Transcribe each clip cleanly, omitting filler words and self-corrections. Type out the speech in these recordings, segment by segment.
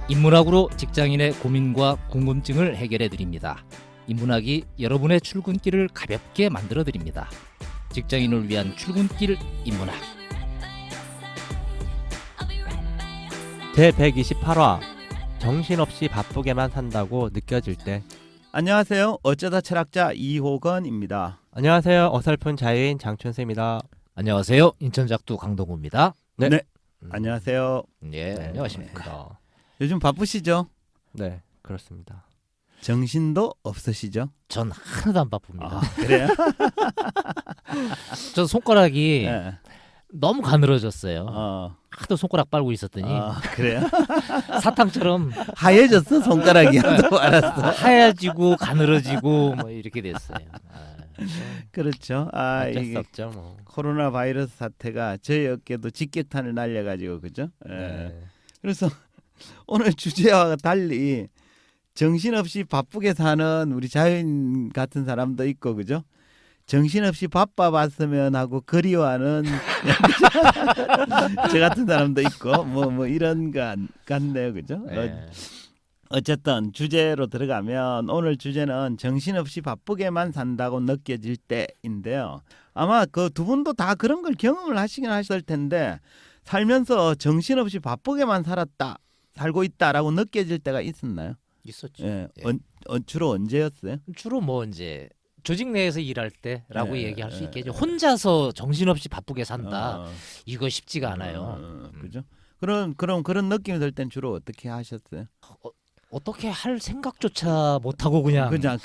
인문학으로 직장인의 고민과 궁금증을 해결해 드립니다. 인문학이 여러분의 출근길을 가볍게 만들어 드립니다. 직장인을 위한 출근길 인문학. 제128화 정신없이 바쁘게만 산다고 느껴질 때. 안녕하세요. 어쩌다 철학자 이호건입니다. 안녕하세요. 어설픈 자유인 장춘수입니다. 안녕하세요. 인천작두 강동구입니다. 네. 안녕하세요. 예, 안녕하십니까. 반갑습니다. 요즘 바쁘시죠? 네, 그렇습니다. 정신도 없으시죠? 전 하나도 안 바쁩니다. 아, 그래요? 전 손가락이 네. 너무 가늘어졌어요. 어. 하도 손가락 빨고 있었더니 그래요? 사탕처럼 하얘졌어 손가락이. 하도 알았어. 하얘지고 가늘어지고 뭐 이렇게 됐어요. 그렇죠. 어쩔 수 이게 없죠. 뭐. 코로나 바이러스 사태가 저희 어깨도 직격탄을 날려가지고 그죠? 예. 네. 그래서 오늘 주제와 달리 정신없이 바쁘게 사는 우리 자연 같은 사람도 있고 그죠? 정신없이 바빠봤으면 하고 그리워하는 저 같은 사람도 있고 뭐 이런 거 같네요, 그죠? 네. 어쨌든 주제로 들어가면 오늘 주제는 정신없이 바쁘게만 산다고 느껴질 때인데요. 아마 그 두 분도 다 그런 걸 경험을 하시긴 하셨을 텐데 살면서 정신없이 바쁘게만 살고 있다라고 느껴질 때가 있었나요? 있었죠. 예. 예. 주로 언제였어요? 주로 뭐 이제 조직 내에서 일할 때라고 예, 얘기할 수 예, 있겠죠. 예. 혼자서 정신없이 바쁘게 산다. 어, 이거 쉽지가 않아요. 그죠? 그럼 그런 느낌이 들 땐 주로 어떻게 하셨어요? 어떻게 할 생각조차 못 하고 그냥 그냥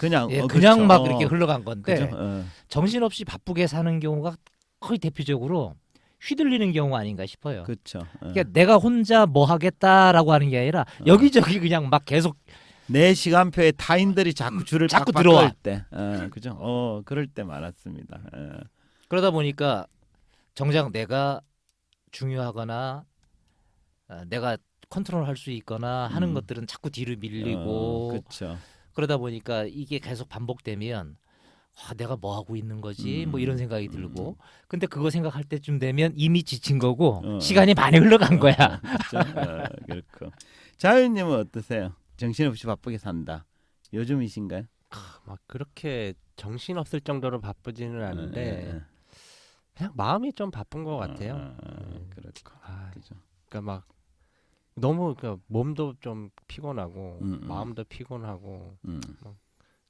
그냥 막 그렇죠. 이렇게 흘러간 건데 그죠? 정신없이 바쁘게 사는 경우가 거의 대표적으로 휘둘리는 경우가 아닌가 싶어요. 그렇죠. 그러니까 내가 혼자 뭐 하겠다라고 하는 게 아니라 여기저기 그냥 막 계속 내 시간표에 타인들이 자꾸 줄을 자꾸 빡빡 들어와. 걸 때, 그죠? 그럴 때 많았습니다. 그러다 보니까 정작 내가 중요하거나 내가 컨트롤할 수 있거나 하는 것들은 자꾸 뒤로 밀리고 그렇죠. 그러다 보니까 이게 계속 반복되면 내가 뭐 하고 있는 거지 뭐 이런 생각이 들고 근데 그거 생각할 때쯤 되면 이미 지친 거고 시간이 많이 흘러간 거야. 그렇죠. 그렇고 자유님은 어떠세요? 정신없이 바쁘게 산다. 요즘이신가요? 막 그렇게 정신 없을 정도로 바쁘지는 않은데 예. 그냥 마음이 좀 바쁜 것 같아요. 그렇고. 아, 그죠. 그러니까 막 너무 몸도 좀 피곤하고 음. 마음도 피곤하고 음.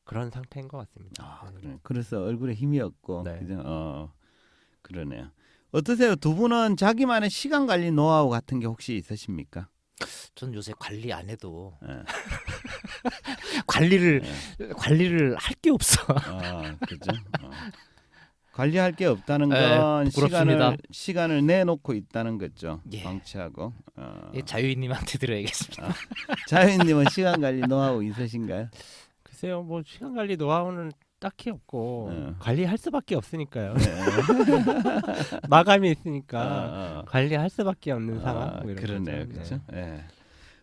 그런 상태인 것 같습니다. 네. 그래. 그래서 얼굴에 힘이 없고, 네. 그죠? 그러네요. 어떠세요? 두 분은 자기만의 시간 관리 노하우 같은 게 혹시 있으십니까? 전 요새 관리 안 해도 예. 관리를 할 게 없어. 그죠? 관리할 게 없다는 네, 건 부끄럽습니다. 시간을 내놓고 있다는 거죠. 예. 방치하고. 자유인님한테 들어야겠습니다. 자유님은 시간 관리 노하우 있으신가요? 글쎄요, 뭐 시간 관리 노하우는 딱히 없고 네. 관리할 수밖에 없으니까요. 마감이 있으니까 관리할 수밖에 없는 상황. 뭐 이런 그러네요, 거죠. 그렇죠. 예.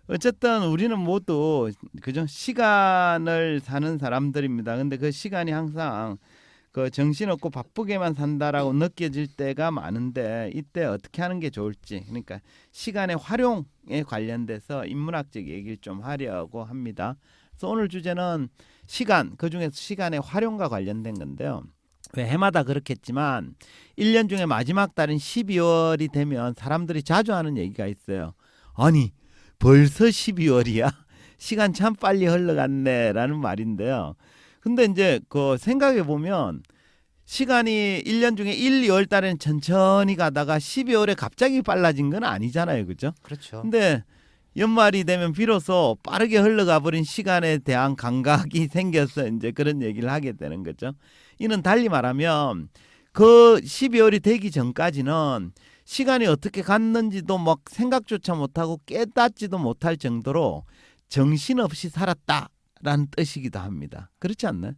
어쨌든 우리는 모두 그죠? 시간을 사는 사람들입니다. 근데 그 시간이 항상 그 정신없고 바쁘게만 산다라고 느껴질 때가 많은데 이때 어떻게 하는 게 좋을지 그러니까 시간의 활용에 관련돼서 인문학적 얘기를 좀 하려고 합니다. 그래서 오늘 주제는 시간, 그중에서 시간의 활용과 관련된 건데요. 왜 해마다 그렇겠지만 1년 중에 마지막 달인 12월이 되면 사람들이 자주 하는 얘기가 있어요. 아니 벌써 12월이야? 시간 참 빨리 흘러갔네라는 말인데요. 근데 이제 그 생각해 보면 시간이 1년 중에 1, 2월 달에는 천천히 가다가 12월에 갑자기 빨라진 건 아니잖아요. 그죠? 그렇죠. 근데 연말이 되면 비로소 빠르게 흘러가 버린 시간에 대한 감각이 생겨서 이제 그런 얘기를 하게 되는 거죠. 이는 달리 말하면 그 12월이 되기 전까지는 시간이 어떻게 갔는지도 막 생각조차 못하고 깨닫지도 못할 정도로 정신없이 살았다라는 뜻이기도 합니다. 그렇지 않나요?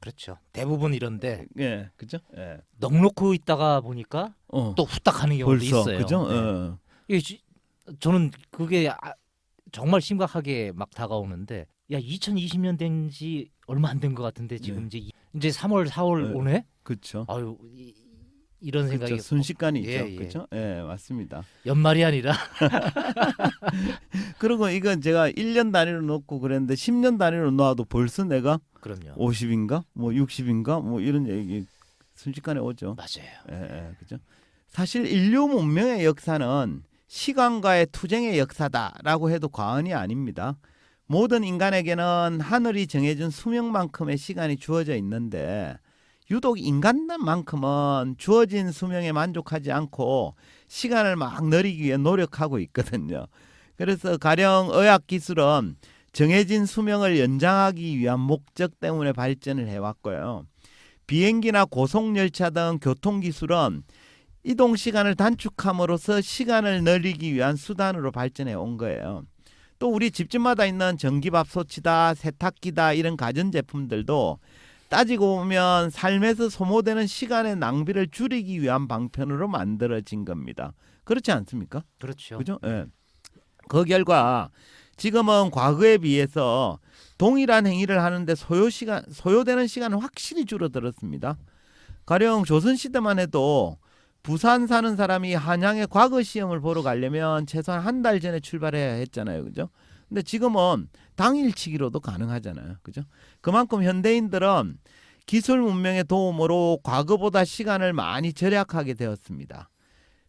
그렇죠. 대부분 이런데 예, 그죠? 예. 넉놓고 있다가 보니까 또 후딱 하는 경우도 벌써 있어요. 그죠? 네. 저는 그게 정말 심각하게 막 다가오는데 야 2020년 된 지 얼마 안 된 것 같은데 지금 이제 3월 4월 네. 오네. 그렇죠. 아유 이런 생각이 그렇죠. 순식간이 있죠. 예, 예. 그렇죠? 예, 맞습니다. 연말이 아니라 그리고 이건 제가 1년 단위로 놓고 그랬는데 10년 단위로 놓아도 벌써 내가 그럼요. 50인가 뭐 60인가 뭐 이런 얘기 순식간에 오죠. 맞아요. 예, 그죠. 사실 인류 문명의 역사는 시간과의 투쟁의 역사다라고 해도 과언이 아닙니다. 모든 인간에게는 하늘이 정해준 수명만큼의 시간이 주어져 있는데 유독 인간만큼은 주어진 수명에 만족하지 않고 시간을 막 늘리기 위해 노력하고 있거든요. 그래서 가령 의학 기술은 정해진 수명을 연장하기 위한 목적 때문에 발전을 해왔고요. 비행기나 고속열차 등 교통기술은 이동 시간을 단축함으로써 시간을 늘리기 위한 수단으로 발전해 온 거예요. 또 우리 집집마다 있는 전기밥솥이다, 세탁기다 이런 가전제품들도 따지고 보면 삶에서 소모되는 시간의 낭비를 줄이기 위한 방편으로 만들어진 겁니다. 그렇지 않습니까? 그렇죠. 그죠? 예. 그 결과 지금은 과거에 비해서 동일한 행위를 하는데 소요되는 시간은 확실히 줄어들었습니다. 가령 조선시대만 해도 부산 사는 사람이 한양에 과거 시험을 보러 가려면 최소한 한 달 전에 출발해야 했잖아요. 그죠? 근데 지금은 당일치기로도 가능하잖아요. 그죠? 그만큼 현대인들은 기술 문명의 도움으로 과거보다 시간을 많이 절약하게 되었습니다.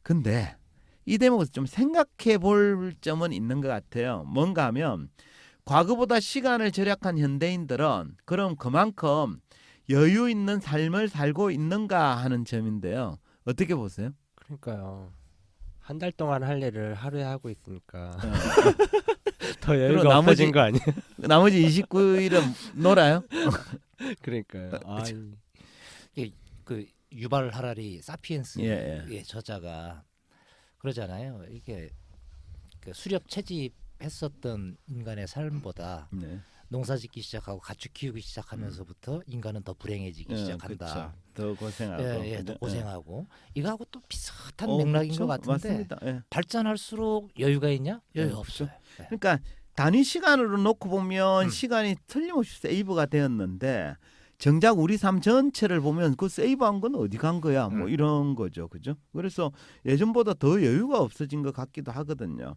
근데 이 대목에서 좀 생각해 볼 점은 있는 것 같아요. 뭔가 하면 과거보다 시간을 절약한 현대인들은 그럼 그만큼 여유 있는 삶을 살고 있는가 하는 점인데요. 어떻게 보세요? 그러니까요. 한 달 동안 할 일을 하루에 하고 있으니까 네. 더 그리고 여유가 없어진 거 아니에요? 나머지 29일은 놀아요? 그러니까요. 그 유발 하라리 사피엔스의 예. 저자가 그러잖아요. 이게 그 수렵 채집했었던 인간의 삶보다 네. 농사짓기 시작하고 가축 키우기 시작하면서부터 인간은 더 불행해지기 시작한다. 그쵸. 더 고생하고. 더 고생하고 이거하고 또 비슷한 어, 맥락인 그쵸? 것 같은데 맞습니다. 예. 발전할수록 여유가 있냐? 여유 네, 없어요. 네. 그러니까 단위 시간으로 놓고 보면 음. 시간이 틀림없이 세이브가 되었는데 정작 우리 삶 전체를 보면 그 세이브한 건 어디 간 거야? 뭐 이런 거죠. 그죠? 그래서 예전보다 더 여유가 없어진 것 같기도 하거든요.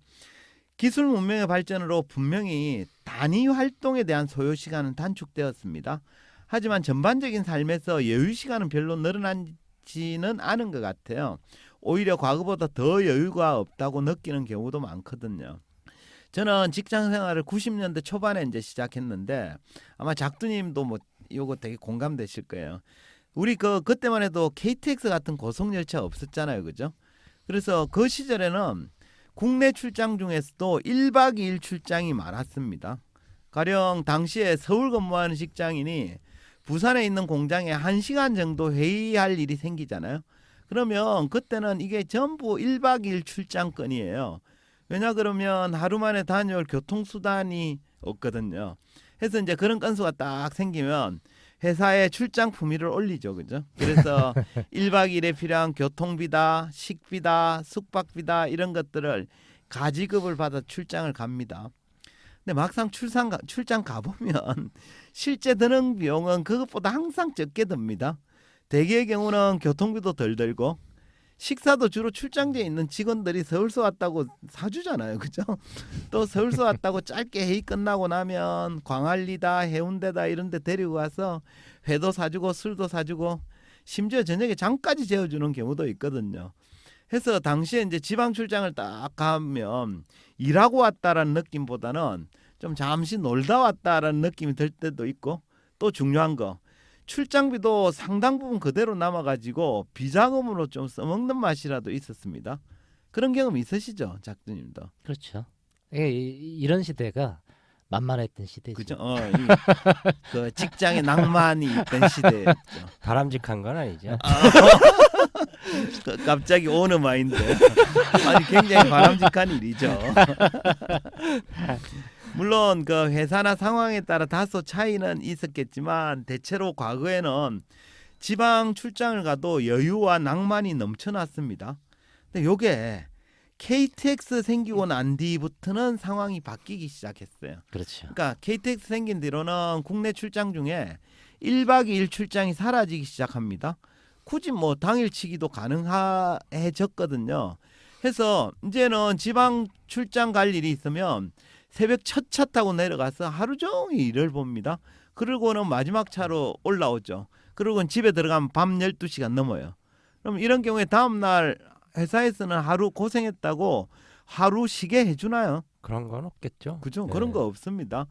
기술 문명의 발전으로 분명히 단위 활동에 대한 소요 시간은 단축되었습니다. 하지만 전반적인 삶에서 여유 시간은 별로 늘어나지는 않은 것 같아요. 오히려 과거보다 더 여유가 없다고 느끼는 경우도 많거든요. 저는 직장 생활을 90년대 초반에 이제 시작했는데 아마 작두님도 뭐 요거 되게 공감되실 거예요. 우리 그때만 해도 KTX 같은 고속열차 없었잖아요, 그죠? 그래서 그 시절에는 국내 출장 중에서도 1박 2일 출장이 많았습니다. 가령 당시에 서울 근무하는 직장인이 부산에 있는 공장에 1시간 정도 회의할 일이 생기잖아요. 그러면 그때는 이게 전부 1박 2일 출장권이에요. 왜냐 그러면 하루 만에 다녀올 교통수단이 없거든요. 해서 이제 그런 건수가 딱 생기면 회사에 출장 품위를 올리죠. 그죠? 그래서 1박 2일에 필요한 교통비다, 식비다, 숙박비다 이런 것들을 가지급을 받아 출장을 갑니다. 근데 막상 출장 가보면 실제 드는 비용은 그것보다 항상 적게 듭니다. 대개의 경우는 교통비도 덜 들고 식사도 주로 출장지에 있는 직원들이 서울서 왔다고 사주잖아요. 그죠? 또 서울서 왔다고 짧게 회의 끝나고 나면 광안리다 해운대다 이런 데 데리고 가서 회도 사주고 술도 사주고 심지어 저녁에 장까지 재워주는 경우도 있거든요. 해서 당시에 이제 지방 출장을 딱 가면 일하고 왔다라는 느낌보다는 좀 잠시 놀다 왔다라는 느낌이 들 때도 있고 또 중요한 거 출장비도 상당 부분 그대로 남아가지고 비자금으로 좀 써먹는 맛이라도 있었습니다. 그런 경험 있으시죠, 작두님도? 그렇죠. 이런 시대가 만만했던 시대죠. 그죠? 그 직장에 낭만이 있던 시대였죠. 바람직한 건 아니죠. 갑자기 오너 마인드. 아니 굉장히 바람직한 일이죠. 물론 그 회사나 상황에 따라 다소 차이는 있었겠지만 대체로 과거에는 지방 출장을 가도 여유와 낭만이 넘쳐났습니다. 근데 요게 KTX 생기고 난 뒤부터는 상황이 바뀌기 시작했어요. 그렇죠. 그러니까 KTX 생긴 뒤로는 국내 출장 중에 1박 2일 출장이 사라지기 시작합니다. 굳이 뭐 당일치기도 가능해졌거든요. 해서 이제는 지방 출장 갈 일이 있으면 새벽 첫 차 타고 내려가서 하루 종일 일을 봅니다. 그러고는 마지막 차로 올라오죠. 그러고는 집에 들어가면 밤 12시가 넘어요. 그럼 이런 경우에 다음 날 회사에서는 하루 고생했다고 하루 쉬게 해주나요? 그런 건 없겠죠. 그죠? 네. 그런 거 없습니다.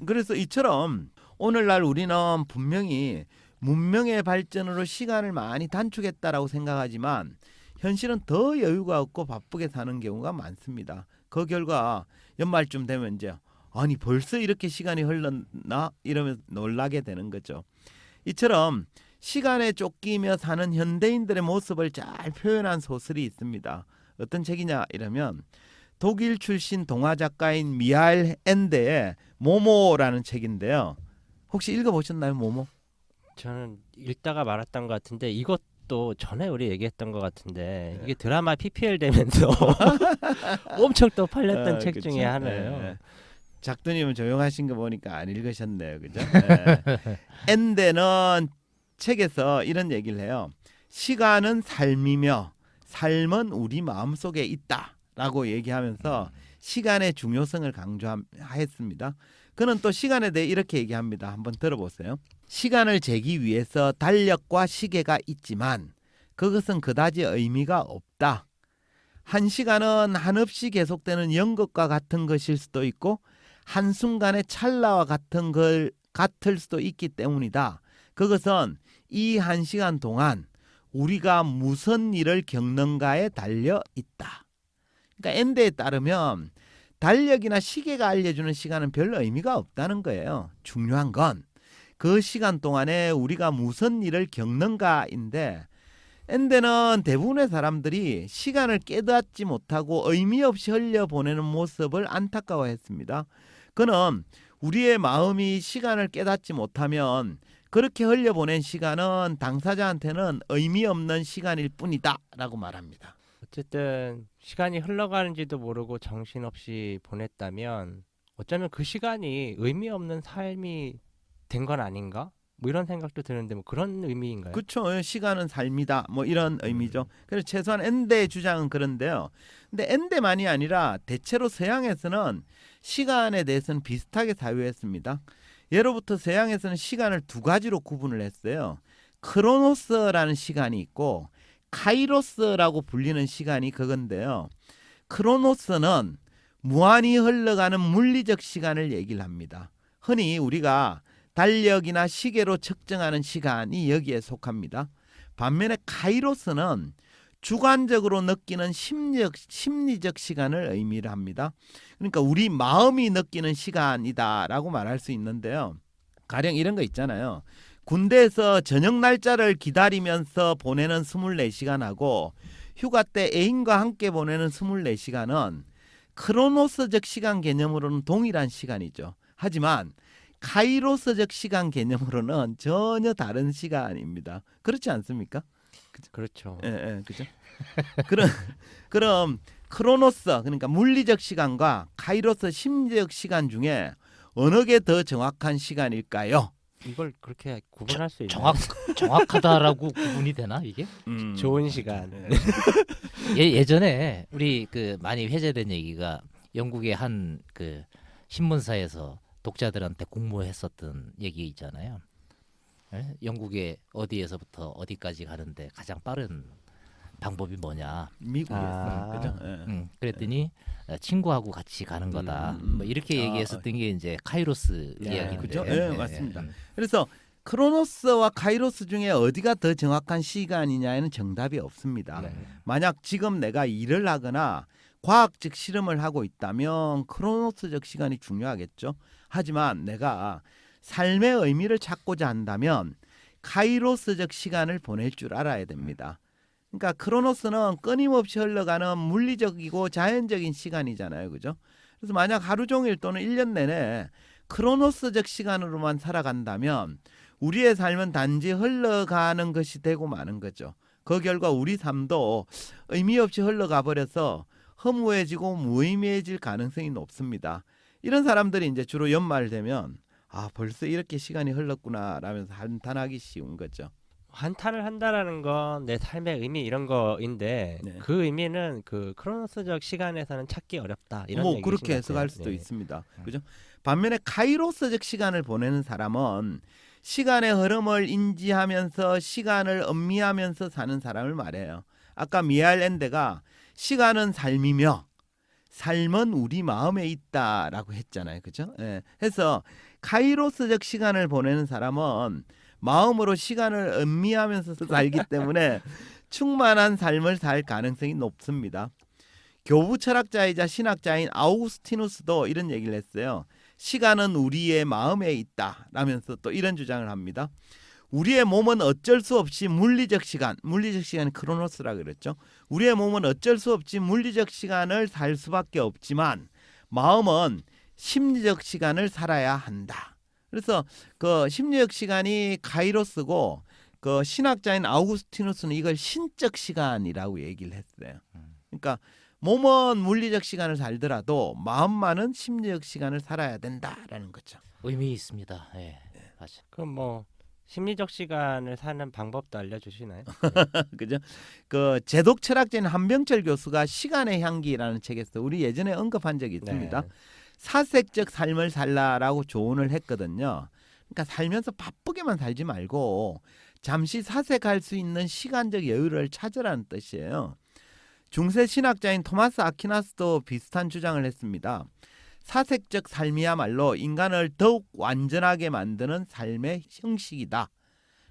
그래서 이처럼 오늘날 우리는 분명히 문명의 발전으로 시간을 많이 단축했다라고 생각하지만 현실은 더 여유가 없고 바쁘게 사는 경우가 많습니다. 그 결과 연말쯤 되면 이제 아니 벌써 이렇게 시간이 흘렀나 이러면서 놀라게 되는 거죠. 이처럼 시간에 쫓기며 사는 현대인들의 모습을 잘 표현한 소설이 있습니다. 어떤 책이냐 이러면 독일 출신 동화 작가인 미하일 엔데의 모모라는 책인데요. 혹시 읽어보셨나요, 모모? 저는 읽다가 말았던 것 같은데 이것도 전에 우리 얘기했던 것 같은데 네. 이게 드라마 PPL 되면서 엄청 또 팔렸던 책 그쵸? 중에 하나예요. 네. 작두님은 조용하신 거 보니까 안 읽으셨네요, 그죠? 네. 엔데는 책에서 이런 얘기를 해요. 시간은 삶이며 삶은 우리 마음속에 있다라고 얘기하면서 시간의 중요성을 강조했습니다. 그는 또 시간에 대해 이렇게 얘기합니다. 한번 들어보세요. 시간을 재기 위해서 달력과 시계가 있지만 그것은 그다지 의미가 없다. 한 시간은 한없이 계속되는 연극과 같은 것일 수도 있고 한순간의 찰나와 같을 수도 있기 때문이다. 그것은 이 한 시간 동안 우리가 무슨 일을 겪는가에 달려 있다. 그러니까 엔데에 따르면 달력이나 시계가 알려주는 시간은 별 의미가 없다는 거예요. 중요한 건 그 시간 동안에 우리가 무슨 일을 겪는가인데 엔데는 대부분의 사람들이 시간을 깨닫지 못하고 의미 없이 흘려보내는 모습을 안타까워했습니다. 그는 우리의 마음이 시간을 깨닫지 못하면 그렇게 흘려보낸 시간은 당사자한테는 의미 없는 시간일 뿐이다 라고 말합니다. 어쨌든 시간이 흘러가는지도 모르고 정신없이 보냈다면 어쩌면 그 시간이 의미 없는 삶이 된 건 아닌가? 뭐 이런 생각도 드는데 뭐 그런 의미인가요? 그렇죠. 시간은 삶이다. 뭐 이런 의미죠. 그래서 최소한 엔데의 주장은 그런데요. 근데 엔데만이 아니라 대체로 서양에서는 시간에 대해서는 비슷하게 사유했습니다. 예로부터 서양에서는 시간을 두 가지로 구분을 했어요. 크로노스라는 시간이 있고 카이로스라고 불리는 시간이 그건데요. 크로노스는 무한히 흘러가는 물리적 시간을 얘기를 합니다. 흔히 우리가 달력이나 시계로 측정하는 시간이 여기에 속합니다. 반면에 카이로스는 주관적으로 느끼는 심리적 시간을 의미를 합니다. 그러니까 우리 마음이 느끼는 시간이다라고 말할 수 있는데요. 가령 이런 거 있잖아요. 군대에서 저녁 날짜를 기다리면서 보내는 24시간하고 휴가 때 애인과 함께 보내는 24시간은 크로노스적 시간 개념으로는 동일한 시간이죠. 하지만 카이로스적 시간 개념으로는 전혀 다른 시간입니다. 그렇지 않습니까? 그렇죠. 예, 그죠? 그럼 크로노스 그러니까 물리적 시간과 카이로스 심리적 시간 중에 어느 게 더 정확한 시간일까요? 이걸 그렇게 구분할 수 있나요? 정확하다라고 구분이 되나 이게? 좋은 시간. 예전에 우리 그 많이 회자된 얘기가 영국의 한 그 신문사에서 독자들한테 공모했었던 얘기 있잖아요. 예? 영국의 어디에서부터 어디까지 가는데 가장 빠른 방법이 뭐냐? 미국에서 그죠? 예. 그랬더니 친구하고 같이 가는 거다. 뭐 이렇게 얘기했었던 게 이제 카이로스 이야기인데. 그죠? 예, 맞습니다. 그래서 크로노스와 카이로스 중에 어디가 더 정확한 시간이냐에는 정답이 없습니다. 네. 만약 지금 내가 일을 하거나 과학적 실험을 하고 있다면 크로노스적 시간이 중요하겠죠. 하지만 내가 삶의 의미를 찾고자 한다면 카이로스적 시간을 보낼 줄 알아야 됩니다. 그러니까 크로노스는 끊임없이 흘러가는 물리적이고 자연적인 시간이잖아요. 그죠? 그래서 만약 하루 종일 또는 1년 내내 크로노스적 시간으로만 살아간다면 우리의 삶은 단지 흘러가는 것이 되고 마는 거죠. 그 결과 우리 삶도 의미 없이 흘러가 버려서 허무해지고 무의미해질 가능성이 높습니다. 이런 사람들이 이제 주로 연말 되면 아 벌써 이렇게 시간이 흘렀구나 라면서 한탄하기 쉬운 거죠. 한탄을 한다라는 건 내 삶의 의미 이런 거인데 네. 그 의미는 그 크로노스적 시간에서는 찾기 어렵다 이런 뭐 얘기신 그렇게 것 해석할 같아요. 수도 네. 있습니다. 그죠? 반면에 카이로스적 시간을 보내는 사람은 시간의 흐름을 인지하면서 시간을 음미하면서 사는 사람을 말해요. 아까 미하일 엔데가 시간은 삶이며 삶은 우리 마음에 있다라고 했잖아요. 그죠? 예. 해서 카이로스적 시간을 보내는 사람은 마음으로 시간을 음미하면서 살기 때문에 충만한 삶을 살 가능성이 높습니다. 교부 철학자이자 신학자인 아우구스티누스도 이런 얘기를 했어요. 시간은 우리의 마음에 있다라면서 또 이런 주장을 합니다. 우리의 몸은 어쩔 수 없이 물리적 시간이 크로노스라 그랬죠. 우리의 몸은 어쩔 수 없이 물리적 시간을 살 수밖에 없지만 마음은 심리적 시간을 살아야 한다. 그래서 그 심리적 시간이 카이로스고 그 신학자인 아우구스티누스는 이걸 신적 시간이라고 얘기를 했어요. 그러니까 몸은 물리적 시간을 살더라도 마음만은 심리적 시간을 살아야 된다라는 거죠. 의미 있습니다. 예. 맞아. 그럼 뭐 심리적 시간을 사는 방법도 알려주시나요? 그죠? 그 제독 철학자인 한병철 교수가 시간의 향기라는 책에서 우리 예전에 언급한 적이 있습니다. 네. 사색적 삶을 살라라고 조언을 했거든요. 그러니까 살면서 바쁘게만 살지 말고 잠시 사색할 수 있는 시간적 여유를 찾으라는 뜻이에요. 중세 신학자인 토마스 아퀴나스도 비슷한 주장을 했습니다. 사색적 삶이야말로 인간을 더욱 완전하게 만드는 삶의 형식이다.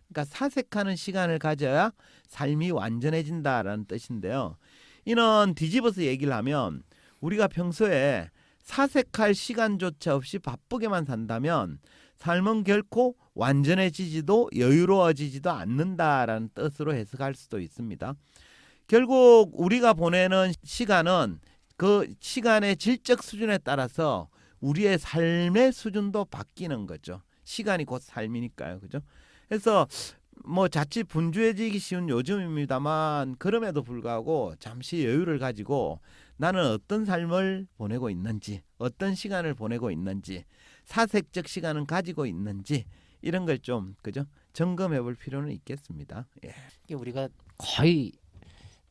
그러니까 사색하는 시간을 가져야 삶이 완전해진다라는 뜻인데요. 이는 뒤집어서 얘기를 하면 우리가 평소에 사색할 시간조차 없이 바쁘게만 산다면 삶은 결코 완전해지지도 여유로워지지도 않는다라는 뜻으로 해석할 수도 있습니다. 결국 우리가 보내는 시간은 그 시간의 질적 수준에 따라서 우리의 삶의 수준도 바뀌는 거죠. 시간이 곧 삶이니까요. 그죠? 그래서 뭐 자칫 분주해지기 쉬운 요즘입니다만 그럼에도 불구하고 잠시 여유를 가지고 나는 어떤 삶을 보내고 있는지, 어떤 시간을 보내고 있는지, 사색적 시간은 가지고 있는지 이런 걸 좀 그죠? 점검해 볼 필요는 있겠습니다. 예. 이게 우리가 거의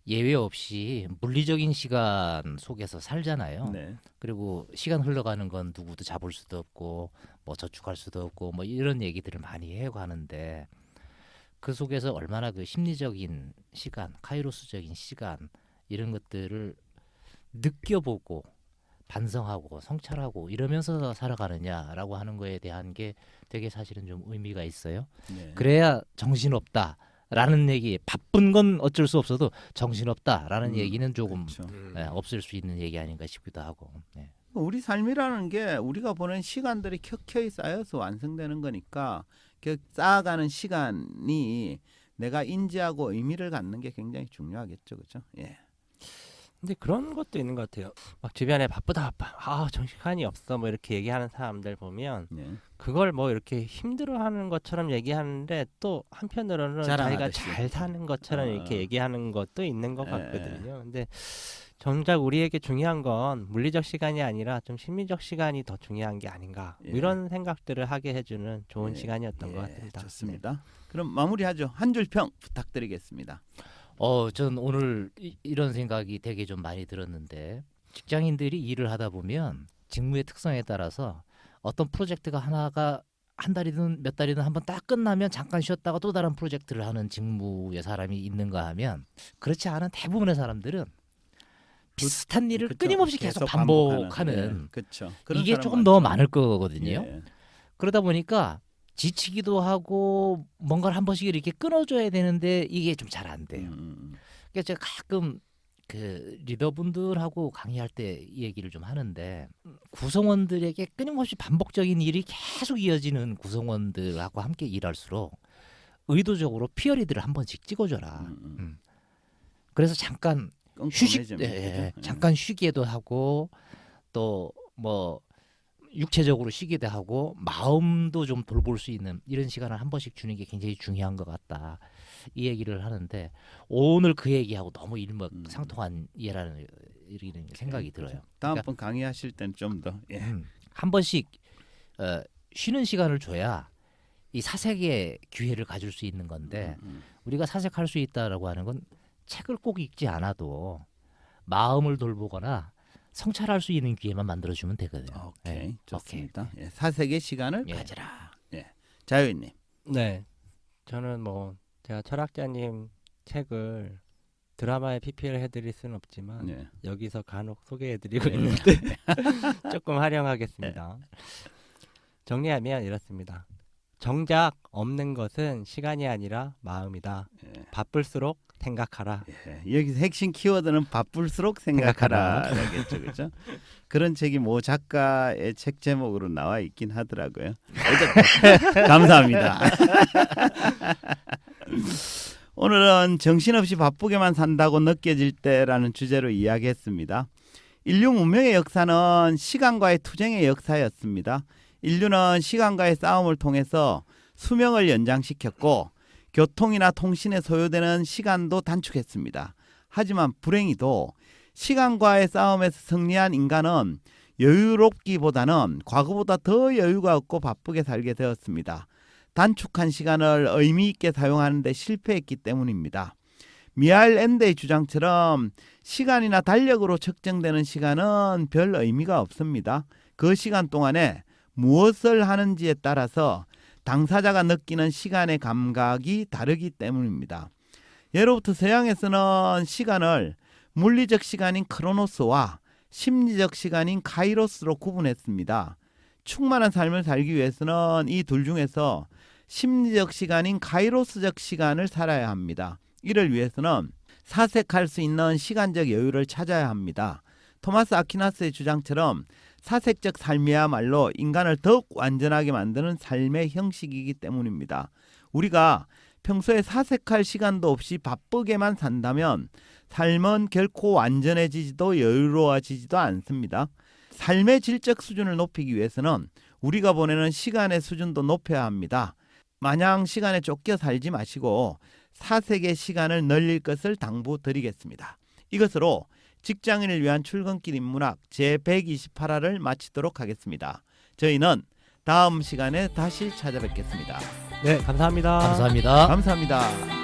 예외 없이 물리적인 시간 속에서 살잖아요. 네. 그리고 시간 흘러가는 건 누구도 잡을 수도 없고 뭐 저축할 수도 없고 뭐 이런 얘기들을 많이 해고 하는데 그 속에서 얼마나 그 심리적인 시간, 카이로스적인 시간 이런 것들을 느껴보고 반성하고 성찰하고 이러면서 살아가느냐라고 하는 거에 대한 게 되게 사실은 좀 의미가 있어요. 네. 그래야 정신없다라는 얘기, 바쁜 건 어쩔 수 없어도 정신없다라는 얘기는 조금 그렇죠. 없을 수 있는 얘기 아닌가 싶기도 하고. 네. 우리 삶이라는 게 우리가 보낸 시간들이 켜켜이 쌓여서 완성되는 거니까 그 쌓아가는 시간이 내가 인지하고 의미를 갖는 게 굉장히 중요하겠죠, 그렇죠? 예. 근데 그런 것도 있는 것 같아요. 막 주변에 바쁘다 정신이 없어 뭐 이렇게 얘기하는 사람들 보면 네. 그걸 뭐 이렇게 힘들어하는 것처럼 얘기하는데 또 한편으로는 자기가 자랑하듯이. 잘 사는 것처럼 이렇게 얘기하는 것도 있는 것 예. 같거든요. 근데 정작 우리에게 중요한 건 물리적 시간이 아니라 좀 심리적 시간이 더 중요한 게 아닌가 뭐 예. 이런 생각들을 하게 해주는 좋은 예. 시간이었던 것 예, 같습니다. 좋습니다. 그럼 마무리하죠. 한 줄 평 부탁드리겠습니다. 전 오늘 이런 생각이 되게 좀 많이 들었는데 직장인들이 일을 하다 보면 직무의 특성에 따라서 어떤 프로젝트가 하나가 한 달이든 몇 달이든 한번 딱 끝나면 잠깐 쉬었다가 또 다른 프로젝트를 하는 직무의 사람이 있는가 하면 그렇지 않은 대부분의 사람들은 비슷한 일을 그쵸? 끊임없이 계속 반복하는 예, 그렇죠. 이게 조금 더 많을 거거든요. 예. 그러다 보니까 지치기도 하고 뭔가를 한 번씩 이렇게 끊어줘야 되는데 이게 좀 잘 안 돼요. 그러니까 제가 가끔 그 리더분들하고 강의할 때 이 얘기를 좀 하는데 구성원들에게 끊임없이 반복적인 일이 계속 이어지는 구성원들하고 함께 일할수록 의도적으로 피어리드를 한 번씩 찍어줘라. 그래서 잠깐 휴식, 잠깐 쉬기도 하고 또 뭐 육체적으로 쉬기도 하고 마음도 좀 돌볼 수 있는 이런 시간을 한 번씩 주는 게 굉장히 중요한 것 같다. 이 얘기를 하는데 오늘 그 얘기하고 너무 일맥상통한 예라는 이런 생각이 들어요. 다음번 강의하실 때는 좀 더 한 번씩 쉬는 시간을 줘야 이 사색의 기회를 가질 수 있는 건데 우리가 사색할 수 있다라고 하는 건 책을 꼭 읽지 않아도 마음을 돌보거나 성찰할 수 있는 기회만 만들어주면 되거든요. 오케이, 네. 좋습니다. 예, 사색의 시간을 예. 가져라. 예, 자유님. 네, 저는 뭐 제가 철학자님 책을 드라마에 PPL 해드릴 수는 없지만 예. 여기서 간혹 소개해드리고 네. 있는데 조금 활용하겠습니다. 정리하면 이렇습니다. 정작 없는 것은 시간이 아니라 마음이다. 예. 바쁠수록 생각하라. 예, 여기서 핵심 키워드는 바쁠수록 생각하라겠죠, 그렇죠? 그런 책이 모 작가의 책 제목으로 나와 있긴 하더라고요. 어쨌든 감사합니다. 오늘은 정신없이 바쁘게만 산다고 느껴질 때라는 주제로 이야기했습니다. 인류 문명의 역사는 시간과의 투쟁의 역사였습니다. 인류는 시간과의 싸움을 통해서 수명을 연장시켰고 교통이나 통신에 소요되는 시간도 단축했습니다. 하지만 불행히도 시간과의 싸움에서 승리한 인간은 여유롭기보다는 과거보다 더 여유가 없고 바쁘게 살게 되었습니다. 단축한 시간을 의미 있게 사용하는 데 실패했기 때문입니다. 미하일 엔데의 주장처럼 시간이나 달력으로 측정되는 시간은 별 의미가 없습니다. 그 시간 동안에 무엇을 하는지에 따라서 당사자가 느끼는 시간의 감각이 다르기 때문입니다. 예로부터 서양에서는 시간을 물리적 시간인 크로노스와 심리적 시간인 카이로스로 구분했습니다. 충만한 삶을 살기 위해서는 이 둘 중에서 심리적 시간인 카이로스적 시간을 살아야 합니다. 이를 위해서는 사색할 수 있는 시간적 여유를 찾아야 합니다. 토마스 아퀴나스의 주장처럼 사색적 삶이야말로 인간을 더욱 완전하게 만드는 삶의 형식이기 때문입니다. 우리가 평소에 사색할 시간도 없이 바쁘게만 산다면 삶은 결코 완전해지지도 여유로워지지도 않습니다. 삶의 질적 수준을 높이기 위해서는 우리가 보내는 시간의 수준도 높여야 합니다. 마냥 시간에 쫓겨 살지 마시고 사색의 시간을 늘릴 것을 당부드리겠습니다. 이것으로 직장인을 위한 출근길 인문학 제128화를 마치도록 하겠습니다. 저희는 다음 시간에 다시 찾아뵙겠습니다. 네, 감사합니다. 감사합니다. 감사합니다.